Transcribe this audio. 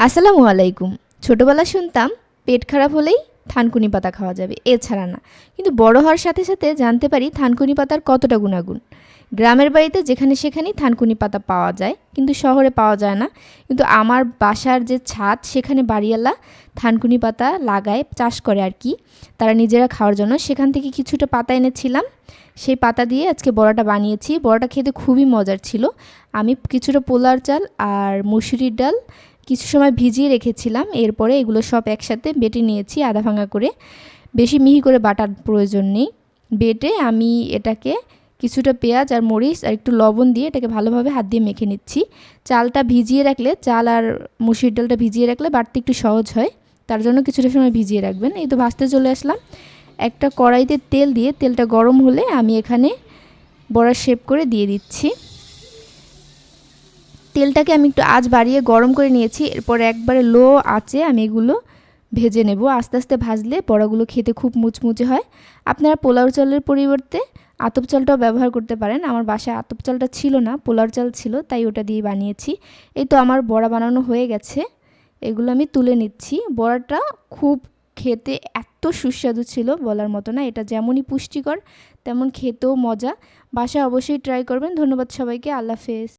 আসসালামু আলাইকুম। ছোটবেলায় শুনতাম পেট খারাপ হলেই থানকুনি পাতা খাওয়া যাবে, এছাড়া না। কিন্তু বড় হওয়ার সাথে সাথে জানতে পারি থানকুনি পাতার কতটা গুণাগুণ। গ্রামের বাড়িতে যেখানে সেখানেই থানকুনি পাতা পাওয়া যায়, কিন্তু শহরে পাওয়া যায় না। কিন্তু আমার বাসার যে ছাদ, সেখানে বাড়িওয়ালা থানকুনি পাতা লাগায়, চাষ করে আর কি, তারা নিজেরা খাওয়ার জন্য। সেখান থেকে কিছুটা পাতা এনেছিলাম, সেই পাতা দিয়ে আজকে বড়াটা বানিয়েছি। বড়াটা খেতে খুবই মজার ছিল। আমি কিছুটা পোলার চাল আর মুসুরির ডাল কিছু সময় ভিজিয়ে রেখেছিলাম, এরপরে এগুলো সব একসাথে বেটে নিয়েছি আধা ভাঙা করে। বেশি মিহি করে বাটার প্রয়োজন নেই। বেটে আমি এটাকে কিছুটা পেঁয়াজ আর মরিচ আর একটু লবণ দিয়ে এটাকে ভালোভাবে হাত দিয়ে মেখে নিচ্ছি। চালটা ভিজিয়ে রাখলে, চাল আর মুসুরির ডালটা ভিজিয়ে রাখলে বাটতে একটু সহজ হয়, তার জন্য কিছুটা সময় ভিজিয়ে রাখবেন। এই তো ভাজতে চলে আসলাম। একটা কড়াইতে তেল দিয়ে, তেলটা গরম হলে আমি এখানে বড়ার শেপ করে দিয়ে দিচ্ছি। তেলটাকে আমি একটু আঁচ বাড়িয়ে গরম করে নিয়েছি। এরপর একবারে লো আঁচে আমি এগুলো ভেজে নেব। আস্তে আস্তে ভাজলে বড়াগুলো খেতে খুব মুচমুচে হয়। আপনারা পোলাও চালের পরিবর্তে আতপ চালটাও ব্যবহার করতে পারেন। আমার বাসায় আতপ চালটা ছিল না, পোলাও চাল ছিল, তাই ওটা দিয়ে বানিয়েছি। এই তো আমার বড়া বানানো হয়ে গেছে, এগুলো আমি তুলে নিচ্ছি। বড়াটা খুব খেতে এত সুস্বাদু ছিল, বলার মতো না। এটা যেমনই পুষ্টিকর তেমন খেতেও মজা। বাসায় অবশ্যই ট্রাই করবেন। ধন্যবাদ সবাইকে। আল্লাহ হাফেজ।